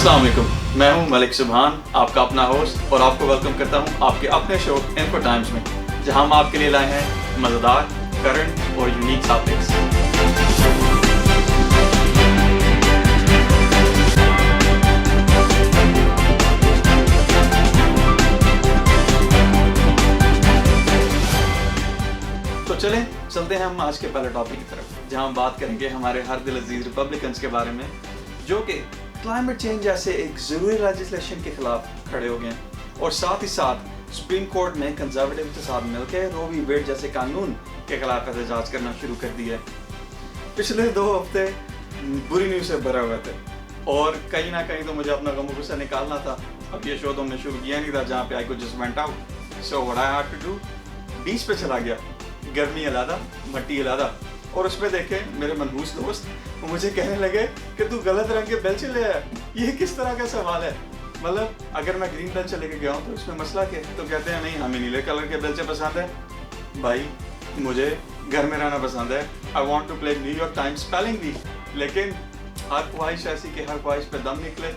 अस्सलाम वालेकुम, मैं हूं मलिक सुभान, आपका अपना होस्ट, और आपको वेलकम करता हूं आपके अपने शो इन्फो टाइम्स में, जहां हम आपके लिए लाए हैं मज़ेदार, करंट और यूनिक टॉपिक्स। तो चलें चलते हैं हम आज के पहले टॉपिक की तरफ, जहां हम बात करेंगे हमारे हर दिल अजीज रिपब्लिकन्स के बारे में, जो कि क्लाइमेट चेंज जैसे एक ज़रूरी लेजिस्लेशन के खिलाफ खड़े हो गए और साथ ही साथ सुप्रीम कोर्ट में कंजर्वेटिव के साथ मिलकर रो वी वेड जैसे कानून के खिलाफ एहतजाज करना शुरू कर दिया है। पिछले 2 हफ्ते बुरी न्यूज़ से भरे हुए थे और कहीं ना कहीं तो मुझे अपना गम गुस्सा निकालना था। अब ये शो तो हमने शुरू किया नहीं था जहाँ पे I could just went out, so what I had to do, beach पे चला गया, गर्मी अलग मट्टी अलग, और उस पर देखे मेरे मनहूस दोस्त मुझे कहने लगे कि तू गलत रंग के बेल्चे ले आया। ये किस तरह का सवाल है? मतलब अगर मैं ग्रीन बेल्चे लेके गया हूँ तो इसमें मसला क्या है? तो कहते हैं नहीं हमें नीले कलर के बेल्चे पसंद है। भाई मुझे घर में रहना पसंद है, I want to play New York times spelling B, लेकिन हर ख्वाहिश ऐसी कि हर ख्वाहिश पे दम निकले।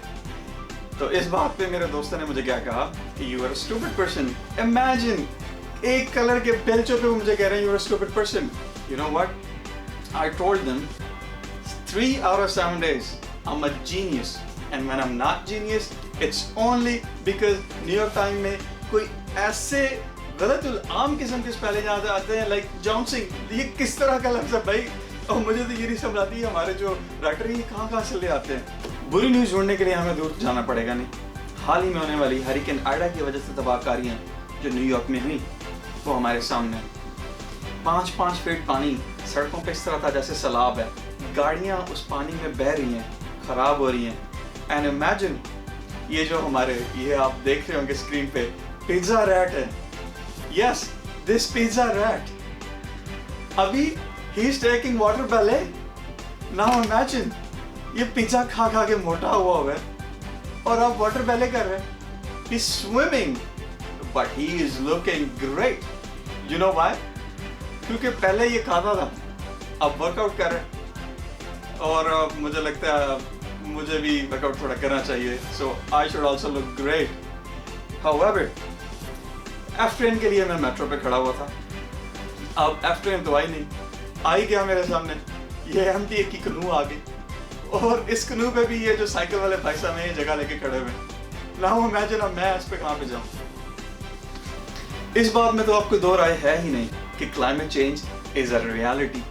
तो इस बात पे मेरे दोस्तों ने मुझे क्या कहा कि you are a stupid person. Imagine एक कलर के बेल्चों पे वो मुझे कह रहे हैं you are a stupid person. You know what, I told them 3 out of 7 days I'm a genius, and when I'm not genius it's only because New York Times में कोई ऐसे गलत आम किस्म के स्पेलिंग आते हैं लाइक जॉनसिंग। ये किस तरह का लफ्ज़ है भाई? और मुझे तो ये नहीं समझ आती है हमारे जो राइटर हैं कहाँ से ले आते हैं। बुरी न्यूज़ ढूंढने के लिए हमें दूर जाना पड़ेगा नहीं। हाल ही में होने वाली हरिकेन आइडा की वजह से तबाहकारियाँ जो न्यूयॉर्क में हुई वो हमारे सामने 5-5 फीट पानी सड़कों पे इस तरह था जैसे सैलाब है, गाड़ियाँ उस पानी में बह रही हैं, ख़राब हो रही हैं। एंड इमेजिन ये जो हमारे ये आप देख रहे होंगे स्क्रीन पे पिज़्ज़ा रैट है। यस, दिस पिज़्ज़ा रैट अभी he is taking water ballet. Now imagine ये पिज़्ज़ा खा खा के मोटा हुआ है और आप वाटर बैले कर रहे हैं। He is swimming but he is looking great. You know why? क्योंकि पहले ये खाता था, अब वर्कआउट कर रहे हैं, और मुझे लगता है मुझे भी वर्कआउट थोड़ा करना चाहिए, so I should also look great. However F train के लिए मैं मेट्रो पे खड़ा हुआ था। अब एफ ट्रेन तो आई नहीं, आई क्या मेरे सामने ये एम्प्टी एक की कनू आ गई, और इस कनू पे भी ये जो साइकिल वाले भाई साहब हैं ये जगह लेके खड़े हुए। नाउ इमेजिन अब मैं इस पे कहाँ पे जाऊँ? इस बात में तो आपको दो राय है ही नहीं कि climate change is a reality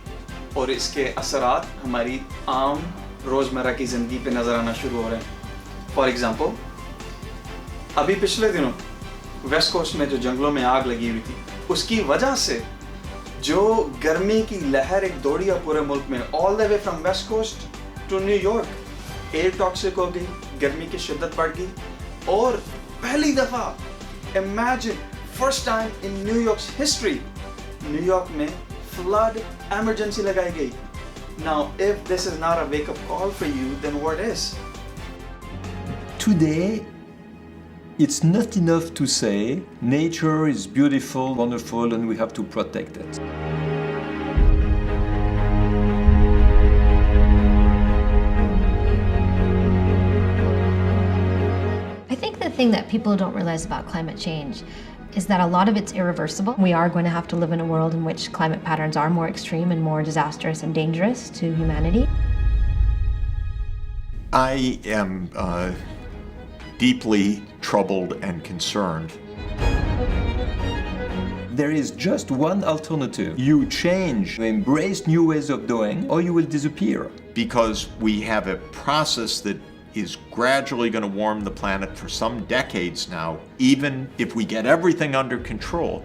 और इसके असरात हमारी आम रोज़मर्रा की ज़िंदगी पे नज़र आना शुरू हो रहे हैं। फॉर एग्ज़ाम्पल अभी पिछले दिनों वेस्ट कोस्ट में जो जंगलों में आग लगी हुई थी उसकी वजह से जो गर्मी की लहर एक दौड़ी है पूरे मुल्क में, all the way from west coast to New York, air toxic हो गई, गर्मी की शिद्दत बढ़ गई, और पहली दफ़ा imagine first time in New York's history New York में फ्लड इमरजेंसी लगाई गई। Now if this is not a wake up call for you then what is? Today, it's not enough to say nature is beautiful, wonderful, and we have to protect it. I think the thing that people don't realize about climate change is that a lot of it's irreversible. We are going to have to live in a world in which climate patterns are more extreme and more disastrous and dangerous to humanity. I am deeply troubled and concerned. There is just one alternative. You change, you embrace new ways of doing, or you will disappear. Because we have a process that is gradually going to warm the planet for some decades now, even if we get everything under control.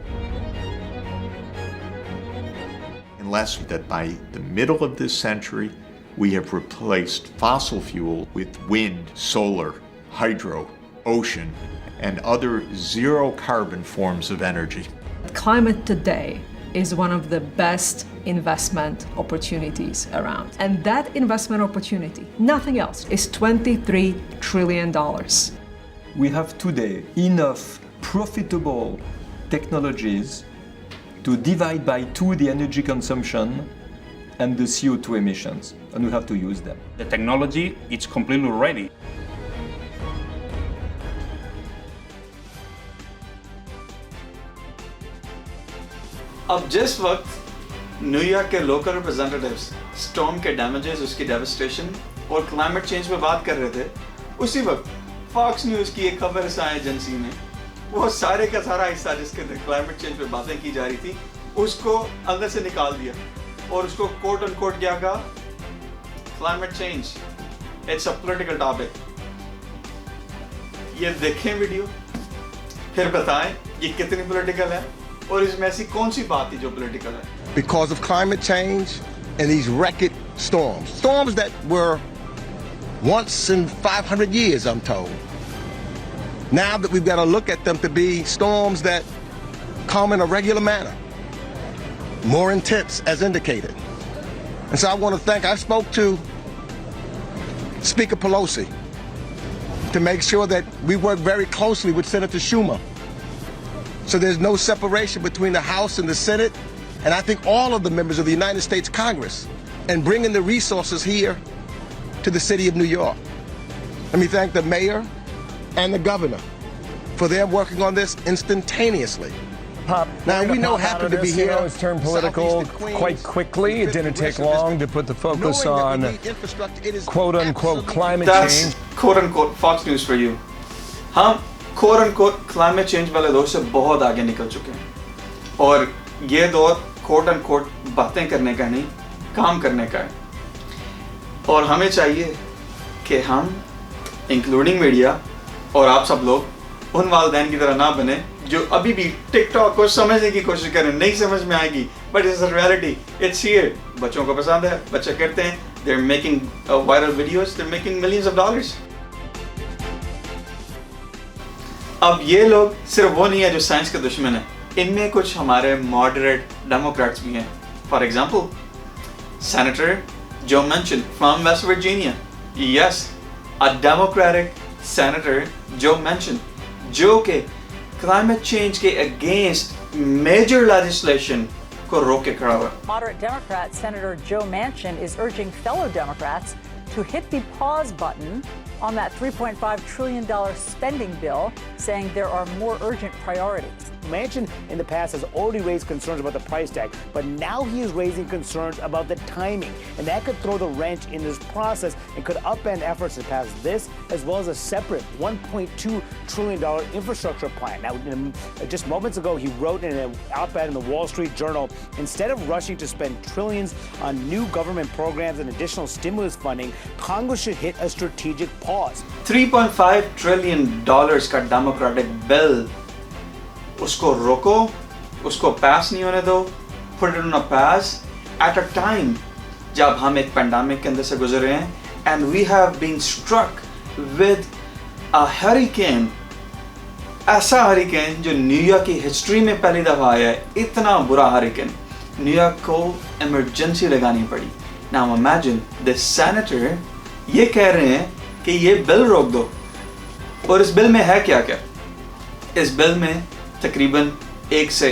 Unless that by the middle of this century, we have replaced fossil fuel with wind, solar, hydro, ocean, and other zero carbon forms of energy. Climate today is one of the best investment opportunities around. And that investment opportunity, nothing else, is $23 trillion. We have today enough profitable technologies to divide by 2 the energy consumption and the CO2 emissions, and we have to use them. The technology is completely ready. अब जिस वक्त New York के local representatives storm के damages, उसकी devastation और climate change पे बात कर रहे थे, उसी वक्त फॉक्स न्यूज़ की एक खबर एजेंसी ने वो सारे का सारा हिस्सा जिसके अंदर क्लाइमेट चेंज पे बातें की जा रही थी उसको अंदर से निकाल दिया और उसको कोट एंड कोट क्या कहा, climate change it's a political topic. ये देखें वीडियो, फिर बताएं ये कितनी पॉलिटिकल है और इसमें ऐसी कौन सी बात थी जो पॉलिटिकल है। Because of climate change and these record storms that were once in 500 years, I'm told. Now that we've got to look at them to be storms that come in a regular manner, more intense as indicated. And so I want to thank, I spoke to Speaker Pelosi to make sure that we work very closely with Senator Schumer. So there's no separation between the House and the Senate, and I think all of the members of the United States Congress, and bringing the resources here to the city of New York. Let me thank the mayor and the governor for their working on this instantaneously. Now we know happen to be here. It's turned political quite quickly. It didn't take long to put the focus on quote-unquote climate That's change. quote-unquote Fox News for you. हम quote-unquote climate change वाले दौर से बहुत आगे निकल चुके हैं और ये दौर quote-unquote बातें करने का नहीं, काम करने का है। और हमें चाहिए कि हम इंक्लूडिंग मीडिया और आप सब लोग उन वालिदैन की तरह ना बने जो अभी भी टिकटॉक को समझने की कोशिश करें, नहीं समझ में आएगी, but it's a reality, it's here. बच्चों को पसंद है, बच्चे करते हैं, they are making viral videos, they are making millions of dollars. अब ये लोग सिर्फ वो नहीं है जो साइंस के दुश्मन है, इनमें कुछ हमारे मॉडरेट डेमोक्रेट्स भी हैं। फॉर एग्जाम्पल सेनेटर जो Manchin from West Virginia, yes, a Democratic Senator Joe Manchin, जो के climate change के against major legislation को रोक के खड़ा हुआ। Moderate Democrat Senator Joe Manchin is urging fellow Democrats to hit the pause button on that $3.5 trillion spending bill, saying there are more urgent priorities. Manchin in the past has already raised concerns about the price tag, but now he is raising concerns about the timing, and that could throw the wrench in this process and could upend efforts to pass this as well as a separate $1.2 trillion infrastructure plan. Now, just moments ago, he wrote in an op-ed in the Wall Street Journal, instead of rushing to spend trillions on new government programs and additional stimulus funding, Congress should hit a strategic pause. $3.5 trillion का democratic bill, उसको रोको, उसको पास नहीं होने दो, put it on a pass at a time जब हम एक पैंडेमिक के अंदर से गुजर रहे हैं and we have been struck with a hurricane, ऐसा हरिकेन जो न्यूयॉर्क की हिस्ट्री में पहली दफा आया है, इतना बुरा हरिकेन, न्यूयॉर्क को इमरजेंसी लगानी पड़ी। Now imagine the senator ये कह रहे हैं कि ये बिल रोक दो, और इस बिल में है क्या क्या? इस बिल में तकरीबन 1 से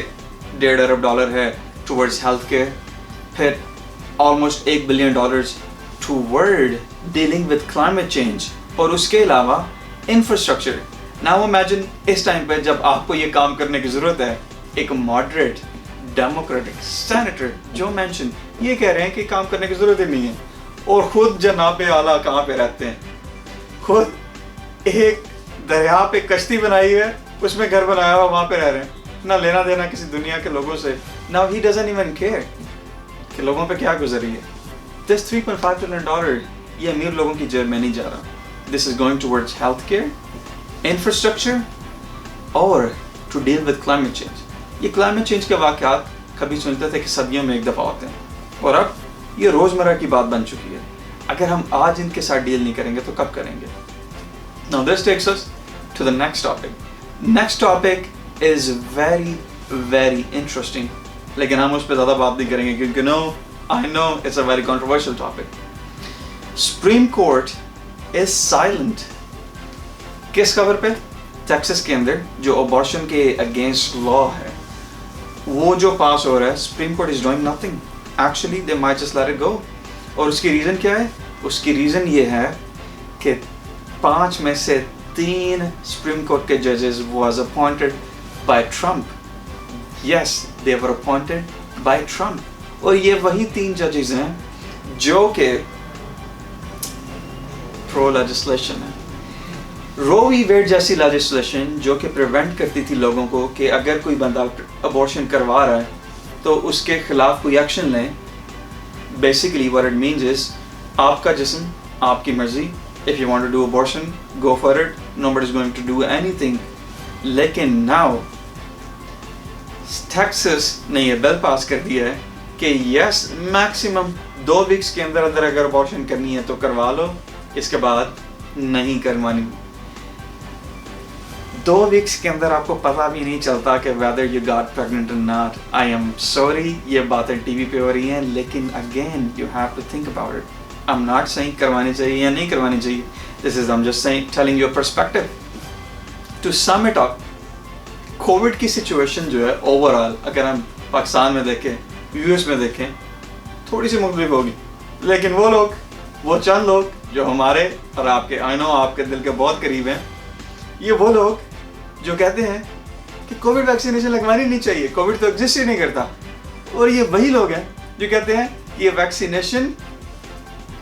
1.5 अरब डॉलर है टुवर्ड्स हेल्थ केयर, फिर almost $1 billion toward dealing with climate change, और उसके अलावा इंफ्रास्ट्रक्चर। नाउ इमेजिन इस टाइम पे जब आपको ये काम करने की ज़रूरत है, एक मॉडरेट डेमोक्रेटिक सेनेटर जो Manchin ये कह रहे हैं कि काम करने की ज़रूरत ही नहीं है, और ख़ुद जनाब आला कहाँ पे रहते हैं, खुद एक दरिया पे कश्ती बनाई है, उसमें घर बनाया हुआ, वहाँ पे रह रहे हैं, ना लेना देना किसी दुनिया के लोगों से। Now he doesn't even care कि लोगों पे क्या गुजरी है। This $3.5 trillion ये अमीर लोगों की जेब में नहीं जा रहा। This is going towards healthcare, infrastructure, और to deal with climate change. ये climate change के वाक़यात कभी सुनते थे कि सदियों में एक दफ़ा होते हैं, और अब ये रोज़मर्रा की बात बन चुकी है। अगर हम आज इनके साथ डील नहीं करेंगे तो कब करेंगे? Now this takes us to the next topic. Next topic is very, very interesting. लेकिन हम उस पर ज़्यादा बात नहीं करेंगे क्योंकि I know it's a very controversial topic. Supreme Court is silent. किस खबर पे? टेक्सास के अंदर जो अबॉर्शन के अगेंस्ट लॉ है, वो जो पास हो रहा है, Supreme Court is doing nothing. Actually, they might just let it go. और उसकी रीज़न क्या है? उसकी रीज़न ये है कि 5 में से 3 सुप्रीम कोर्ट के जजेस was appointed by Trump. Yes, they were appointed by Trump। और ये वही 3 जजेस हैं जो के प्रो लेजिस्लेशन है। रो वी वेड जैसी लेजिस्लेशन जो कि प्रिवेंट करती थी लोगों को कि अगर कोई बंदा अबॉर्शन करवा रहा है तो उसके खिलाफ कोई एक्शन लें। Basically what it means is आपका जिस्म आपकी मर्जी, if you want to do abortion go for it, nobody is going to do anything. लेकिन नाउ टेक्सास ने ये बिल पास कर दिया है कि यस मैक्सिमम 2 वीक्स के अंदर अंदर अगर अबॉर्शन करनी है तो करवा लो, इसके बाद नहीं करवानी। 2 वीक्स के अंदर आपको पता भी नहीं चलता कि वेदर यू गॉट प्रेग्नेंट और नॉट। आई एम सॉरी ये बातें टीवी पे हो रही हैं, लेकिन again you have to think about it. I am not saying करवानी चाहिए या नहीं करवानी चाहिए, this is I am just saying telling your perspective. To sum it up, covid की सिचुएशन जो है ओवरऑल अगर हम पाकिस्तान में देखें, यूएस में देखें, थोड़ी सी मुख्तलिफ होगी, लेकिन वो चंद लोग जो हमारे और आपके, आई नो आपके दिल के बहुत करीब हैं, ये वो लोग जो कहते हैं कि कोविड वैक्सीनेशन लगवानी नहीं चाहिए, कोविड तो एग्जिस्ट ही नहीं करता। और ये वही लोग हैं जो कहते हैं कि ये वैक्सीनेशन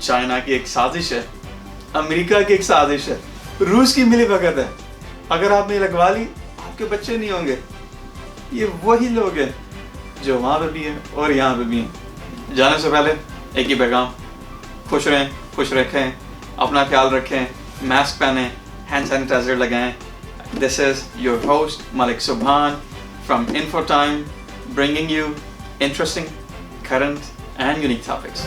चाइना की एक साजिश है, अमेरिका की एक साजिश है, रूस की मिलीभगत है, अगर आपने लगवा ली आपके बच्चे नहीं होंगे। ये वही लोग हैं जो वहाँ पे भी हैं और यहाँ पे भी हैं। जाने से पहले एक ही पैगाम, खुश रहें, खुश रखें, अपना ख्याल रखें, मास्क पहनें, हैंड सैनिटाइजर लगाएं। This is your host Malik Subhan from Infotime, bringing you interesting, current and unique topics.